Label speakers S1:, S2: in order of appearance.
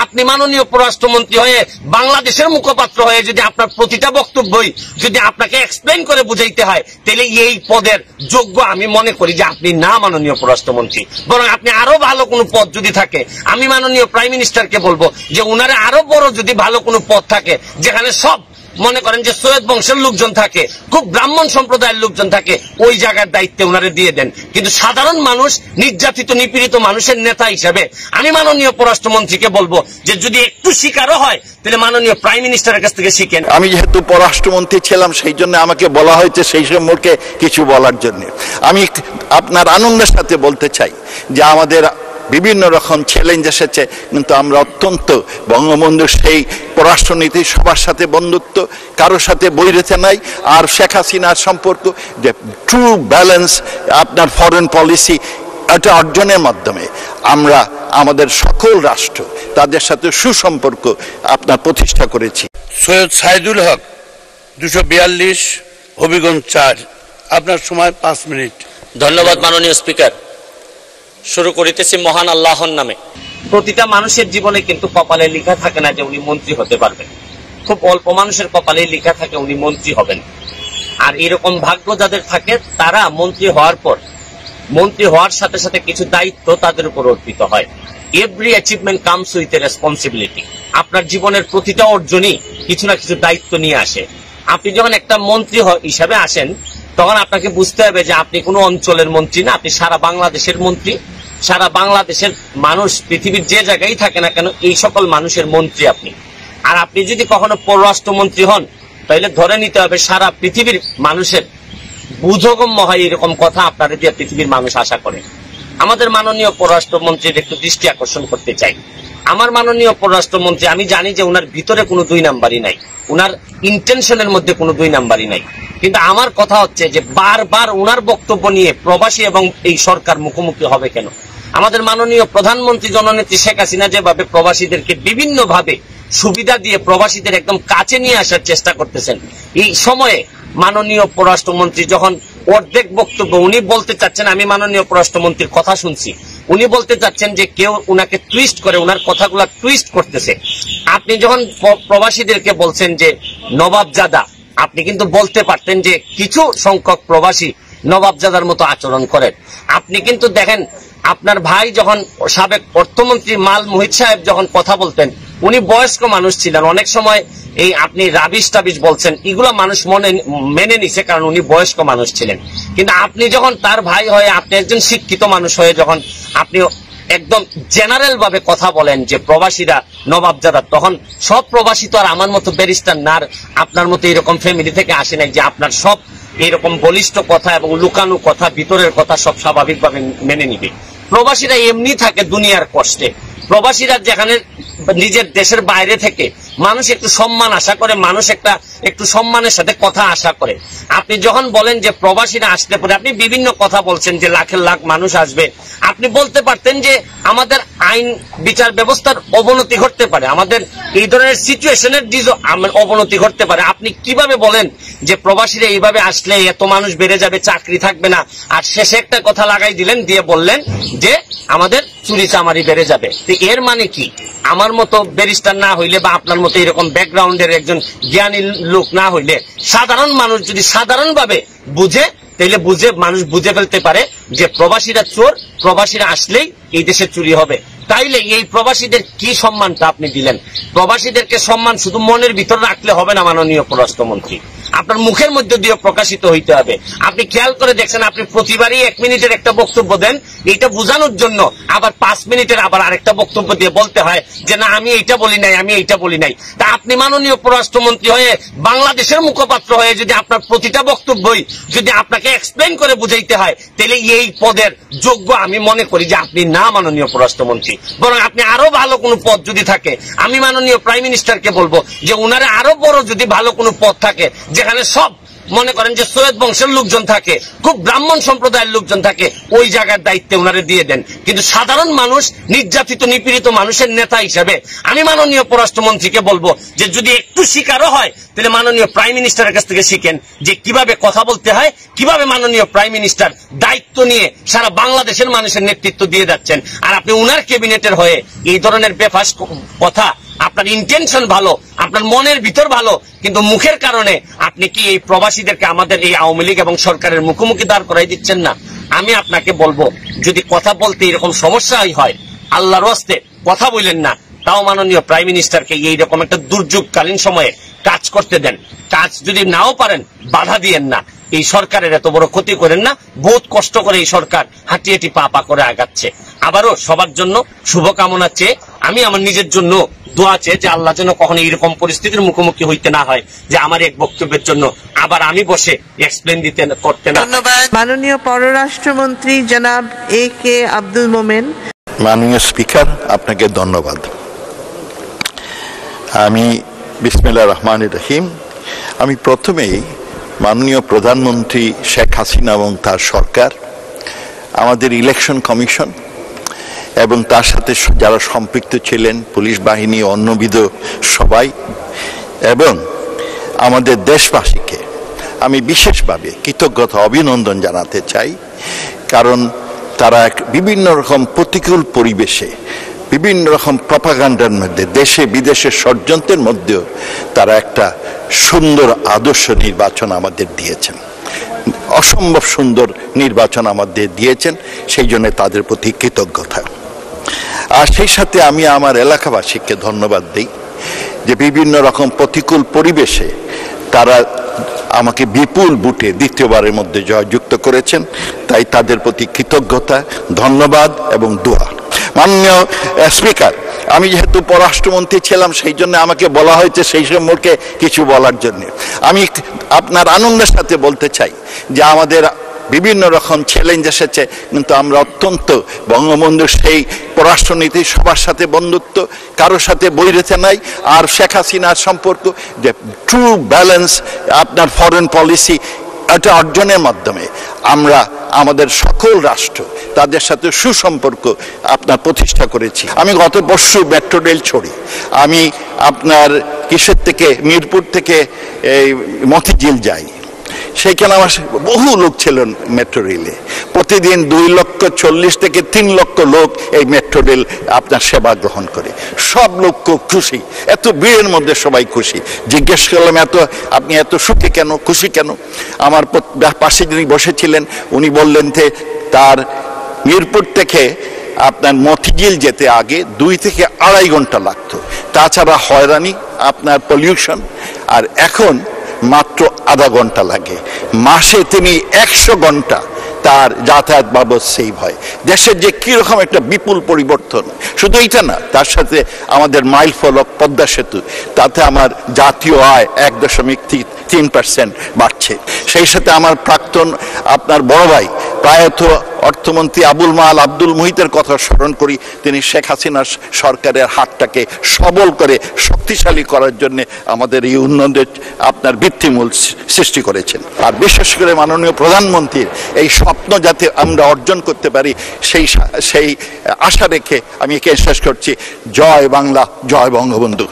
S1: আপনি মাননীয় পররাষ্ট্রমন্ত্রী হয়ে বাংলাদেশের মুখপাত্র হয়ে যদি আপনার প্রতিটা বক্তব্যই যদি আপনাকে এক্সপ্লেন করে বুঝাইতে হয়, তাহলে এই পদের যোগ্য আমি মনে করি যে আপনি না মাননীয় পররাষ্ট্রমন্ত্রী। বরং আপনি আরো ভালো কোনো পদ যদি থাকে, আমি মাননীয় প্রাইম মিনিস্টারকে বলবো যে উনারে আরো বড় যদি ভালো কোনো পদ থাকে, যেখানে সব মনে করেন যে সৈয়দ বংশের লোকজন থাকে, খুব ব্রাহ্মণ সম্প্রদায়ের লোকজন থাকে, ওই জায়গার দায়িত্বে ওনারে দিয়ে দেন। কিন্তু সাধারণ মানুষ, নির্যাতিত নিপীড়িত মানুষের নেতা হিসেবে আমি মাননীয় পররাষ্ট্রমন্ত্রীকে বলবো যে যদি একটু শিকারও হয় তাহলে মাননীয় প্রাইম মিনিস্টারের কাছ থেকে শিখেন।
S2: আমি যেহেতু পররাষ্ট্রমন্ত্রী ছিলাম, সেই জন্য আমাকে বলা হয়েছে সেই সম্পর্কে কিছু বলার জন্য। আমি আপনার আনন্দের সাথে বলতে চাই যে আমাদের বিভিন্ন রকম চ্যালেঞ্জ এসেছে, কিন্তু আমরা অত্যন্ত বঙ্গবন্ধুর সেই পররাষ্ট্রনীতি, সবার সাথে বন্ধুত্ব, কারোর সাথে বৈরিতা নাই। আর শেখ হাসিনার সম্পর্ক যে ট্রু ব্যালেন্স আপনার ফরেন পলিসি, এটা অর্জনের মাধ্যমে আমরা আমাদের সকল রাষ্ট্র তাদের সাথে সুসম্পর্ক আপনার প্রতিষ্ঠা করেছি।
S3: সৈয়দ সাইদুল হক 242, হবিগঞ্জ 4। আপনার সময় 5 মিনিট।
S1: ধন্যবাদ মাননীয় স্পিকার। শুরু করিতেছি মহান আল্লাহর নামে। প্রতিটা মানুষের জীবনে কিন্তু কপালে লেখা থাকে না যে উনি মন্ত্রী হতে পারবেন। খুব অল্প মানুষের কপালে লেখা থাকে উনি মন্ত্রী হবেন। আর এরকম ভাগ্য যাদের থাকে তারা মন্ত্রী হওয়ার পর, মন্ত্রী হওয়ার সাথে সাথে কিছু দায়িত্ব তাদের উপর অর্পিত হয়। Every achievement comes with a responsibility. আপনার জীবনের প্রতিটা অর্জনই কিছু না কিছু দায়িত্ব নিয়ে আসে। আপনি যখন একটা মন্ত্রী হিসাবে আসেন, তখন আপনাকে বুঝতে হবে যে আপনি কোনো অঞ্চলের মন্ত্রী না, আপনি সারা বাংলাদেশের মন্ত্রী। সারা বাংলাদেশের মানুষ, পৃথিবীর যে জায়গায় থাকে না কেন, এই সকল মানুষের মন্ত্রী আপনি। আর আপনি যদি কখনো পররাষ্ট্রমন্ত্রী হন, তাহলে ধরে নিতে হবে সারা পৃথিবীর মানুষের বুঝগম্য হয় এরকম কথা আপনারা দিয়ে পৃথিবীর মানুষ আশা করে। আমাদের মাননীয় পররাষ্ট্রমন্ত্রীর একটু দৃষ্টি আকর্ষণ করতে চাই। আমার মাননীয় পররাষ্ট্রমন্ত্রী, আমি জানি যে উনার ভিতরে কোনো 2 নাম্বারই নাই, উনার ইন্টেনশনের মধ্যে কোনো 2 নাম্বারই নাই। কিন্তু আমার কথা হচ্ছে যে বারবার উনার বক্তব্য নিয়ে প্রবাসী এবং এই সরকার মুখোমুখি হবে কেন? আমাদের মাননীয় প্রধানমন্ত্রী জননেত্রী শেখ হাসিনা যেভাবে প্রবাসীদেরকে বিভিন্ন ভাবে সুবিধা দিয়ে প্রবাসীদের একদম কাছে নিয়ে আসার চেষ্টা করতেছেন, এই সময়ে মাননীয় পররাষ্ট্রমন্ত্রী যখন অর্ধেক বক্তব্য উনি বলতে চাচ্ছেন, আমি মাননীয় পররাষ্ট্রমন্ত্রীর কথা শুনছি, উনি বলতে চাচ্ছেন যে কেউ উনাকে টুইস্ট করে, উনার কথাগুলা টুইস্ট করতেছে। আপনি যখন প্রবাসীদেরকে বলছেন যে নবাবজাদা, আপনি কিন্তু বলতে পারতেন যে কিছু সংখ্যক প্রবাসী নবাবজাদার মতো আচরণ করেন। আপনি কিন্তু দেখেন, আপনার ভাই যখন সাবেক অর্থমন্ত্রী মাল মুহিত সাহেব যখন কথা বলতেন, উনি বয়স্ক মানুষ ছিলেন। অনেক সময় এই আপনি রাবিশ টাবিশ বলছেন, এগুলো মানুষ মেনে নিছে, কারণ উনি বয়স্ক মানুষ ছিলেন। কিন্তু আপনি যখন তার ভাই হয়ে, আপনি একজন শিক্ষিত মানুষ হয়ে যখন আপনি একদম জেনারেল ভাবে কথা বলেন যে প্রবাসীরা নবাবজাদা, তখন সব প্রবাসী তো আর আমার মতো ব্যারিস্টার না, আপনার মতো এরকম ফ্যামিলি থেকে আসে নাই যে আপনার সব এরকম বলিষ্ঠ কথা এবং লুকানো কথা, ভিতরের কথা সব স্বাভাবিকভাবে মেনে নিবে। প্রবাসীরা এমনি থাকে দুনিয়ার কষ্টে। প্রবাসীরা যেখানে নিজের দেশের বাইরে থেকে মানুষ একটু সম্মান আশা করে, মানুষ একটু সম্মানের সাথে কথা আশা করে। আপনি যখন বলেন যে প্রবাসীরা আসতে পারে, আপনি বিভিন্ন কথা বলছেন যে লাখের লাখ মানুষ আসবে, আপনি বলতে পারতেন যে আমাদের আইন বিচার ব্যবস্থার অবনতি ঘটতে পারে, আমাদের এই ধরনের সিচুয়েশনের অবনতি ঘটতে পারে। আপনি কিভাবে বলেন যে প্রবাসীরা এইভাবে আসলে এত মানুষ বেড়ে যাবে, চাকরি থাকবে না, আর শেষে একটা কথা লাগাই দিলেন, দিয়ে বললেন যে আমাদের চুরি চামারি বেড়ে যাবে। তো এর মানে কি? আমার মতো ব্যারিস্টার না হইলে বা আপনার মতো এরকম ব্যাকগ্রাউন্ডের একজন জ্ঞানী লোক না হইলে, সাধারণ মানুষ যদি সাধারণভাবে বুঝে, তাহলে মানুষ বুঝে ফেলতে পারে যে প্রবাসীরা চোর, প্রবাসীরা আসলেই এই দেশে চুরি হবে। তাইলে এই প্রবাসীদের কি সম্মানটা আপনি দিলেন? প্রবাসীদেরকে সম্মান শুধু মনের ভিতর রাখলে হবে না মাননীয় পররাষ্ট্রমন্ত্রী, আপনার মুখের মধ্যে দিয়ে প্রকাশিত হইতে হবে। আপনি খেয়াল করে দেখছেন, আপনি প্রতিবারই 1 মিনিটের একটা বক্তব্য দেন, এইটা বোঝানোর জন্য আবার 5 মিনিটের আবার আরেকটা বক্তব্য দিয়ে বলতে হয় যে না আমি এইটা বলি নাই, আমি এইটা বলি নাই। তা আপনি মাননীয় পররাষ্ট্রমন্ত্রী হয়ে বাংলাদেশের মুখপাত্র হয়ে যদি আপনার প্রতিটা বক্তব্যই যদি আপনাকে এক্সপ্লেন করে বুঝাইতে হয়, তাহলে এই পদের যোগ্য আমি মনে করি যে আপনি না মাননীয় পররাষ্ট্রমন্ত্রী। বরং আপনি আরো ভালো কোনো পদ যদি থাকে, আমি মাননীয় প্রাইম মিনিস্টারকে বলবো যে উনারে আরো বড় যদি ভালো কোনো পদ থাকে, যেখানে সব মনে করেন যে সৈয়দ বংশের লোকজন থাকে, খুব ব্রাহ্মণ সম্প্রদায়ের লোকজন থাকে, ওই জায়গার দায়িত্বে ওনারে দিয়ে দেন। কিন্তু সাধারণ মানুষ, নির্যাতিত নিপীড়িত মানুষের নেতা হিসেবে আমি মাননীয় পররাষ্ট্রমন্ত্রীকে বলবো যে যদি একটু শিকারও হয় তাহলে মাননীয় প্রাইম মিনিস্টারের কাছ থেকে শিখেন যে কিভাবে কথা বলতে হয়, কিভাবে মাননীয় প্রাইম মিনিস্টার দায়িত্ব নিয়ে সারা বাংলাদেশের মানুষের নেতৃত্ব দিয়ে যাচ্ছেন। আর আপনি উনার ক্যাবিনেটের হয়ে এই ধরনের বেফাস কথা, আপনার ইন্টেনশন ভালো, আপনার মনের ভিতর ভালো, কিন্তু মুখের কারণে আপনি কি এই প্রবাসীদেরকে আমাদের এই আওয়ামী লীগ এবং সরকারের মুখোমুখি দাঁড় করাই দিচ্ছেন না? আমি আপনাকে বলবো যদি কথা বলতে এরকম সমস্যাই হয়, আল্লাহর হস্তে কথা বললেন না, তাও মাননীয় প্রাইম মিনিস্টারকে এইরকম একটা দুর্যোগকালীন সময়ে কাজ করতে দেন। কাজ যদি নাও পারেন বাধা দিয়েন না। এই সরকারের এত বড় ক্ষতি করেন না। বহুত কষ্ট করে এই সরকার হাঁটি হাঁটি পা পা করে আগাচ্ছে। আবারও সবার জন্য শুভকামনা চেয়ে আমি আমার নিজের জন্য দোয়া চেয়ে যে আল্লাহ যেন কখনো এরকম পরিস্থিতির মুখোমুখি হইতে না হয় যে আমার এক বক্তব্যের জন্য আবার আমি বসে এক্সপ্লেন দিতে করতে না।
S4: মাননীয় পররাষ্ট্রমন্ত্রী জনাব AK আব্দুল মোমেন।
S2: মাননীয় স্পিকার, আপনাকে ধন্যবাদ। আমি বিসমিল্লাহির রহমানির রহিম। আমি প্রথমেই মাননীয় প্রধানমন্ত্রী শেখ হাসিনা এবং তার সরকার, আমাদের ইলেকশন কমিশন এবং তার সাথে যারা সম্পৃক্ত ছিলেন, পুলিশ বাহিনী, অন্যবিধ সবাই, এবং আমাদের দেশবাসীকে আমি বিশেষভাবে কৃতজ্ঞতা অভিনন্দন জানাতে চাই। কারণ তারা বিভিন্ন রকম প্রতিকূল পরিবেশে, বিভিন্ন রকম প্রপাগান্ডার মধ্যে, দেশে বিদেশে ষড়যন্ত্রের মধ্যেও তারা একটা সুন্দর আদর্শ নির্বাচন আমাদের দিয়েছেন, অসম্ভব সুন্দর নির্বাচন আমাদের দিয়েছেন। সেই জন্য তাদের প্রতি কৃতজ্ঞতা। আর সেই সাথে আমি আমার এলাকাবাসীকে ধন্যবাদ দিই যে বিভিন্ন রকম প্রতিকূল পরিবেশে তারা আমাকে বিপুল ভোটে দ্বিতীয়বারের মধ্যে জয়যুক্ত করেছেন। তাই তাদের প্রতি কৃতজ্ঞতা, ধন্যবাদ এবং দোয়া। মাননীয় স্পিকার, আমি যেহেতু পররাষ্ট্রমন্ত্রী ছিলাম সেই জন্য আমাকে বলা হয়েছে সেই সম্পর্কে কিছু বলার জন্য। আমি আপনার আনন্দের সাথে বলতে চাই যে আমাদের বিভিন্ন রকম চ্যালেঞ্জ এসেছে, কিন্তু আমরা অত্যন্ত বঙ্গবন্ধুর সেই পররাষ্ট্রনীতি, সবার সাথে বন্ধুত্ব, কারোর সাথে বৈরিতা নাই। আর শেখ হাসিনার সম্পর্ক যে ট্রু ব্যালেন্স আপনার ফরেন পলিসি, এটা অর্জনের মাধ্যমে আমরা আমাদের সকল রাষ্ট্র তাদের সাথে সুসম্পর্ক আপনার প্রতিষ্ঠা করেছি। আমি গত পরশু মেট্রো রেল ছড়ি, আমি আপনার কিসের থেকে, মিরপুর থেকে এই মতিঝিল যাই, সেইখানে আমার বহু লোক ছিলেন মেট্রো রেলে। প্রতিদিন 2,40,000 থেকে 3 লক্ষ লোক এই মেট্রো রেল আপনার সেবা গ্রহণ করে। সব লোক খুব খুশি, এত ভিড়ের মধ্যে সবাই খুশি। জিজ্ঞেস করলাম আপনি এত সুখী কেন, খুশি কেন? আমার পাশে যিনি বসেছিলেন উনি বললেন যে তার মিরপুর থেকে আপনার মতিঝিল যেতে আগে 2 থেকে 2.5 ঘন্টা লাগতো, তাছাড়া হয়রানি, আপনার পলিউশন, আর এখন মাত্র আধা ঘন্টা লাগে। মাসে তিনি 100 ঘন্টা তার যাতায়াত বাবদ সেভ হয়। দেশের যে কিরকম একটা বিপুল পরিবর্তন, শুধু এইটা না, তার সাথে আমাদের মাইল ফলক, পদ্মা সেতু, তাতে আমার জাতীয় আয় 1.3% বাড়ছে। সেই সাথে আমার প্রাক্তন আপনার বড় ভাই প্রায়ত অর্থমন্ত্রী আবুল মাল আব্দুল মুহিতের কথা স্মরণ করি। তিনি শেখ হাসিনার সরকারের হাতটাকে সবল করে শক্তিশালী করার জন্য আমাদের এই উন্নয়নের আপনার ভিত্তিমূল সৃষ্টি করেছেন। আর বিশেষ করে মাননীয় প্রধানমন্ত্রীর এই স্বপ্ন যাতে আমরা অর্জন করতে পারি সেই আশা রেখে আমি একে শেষ করছি। জয় বাংলা, জয় বঙ্গবন্ধু।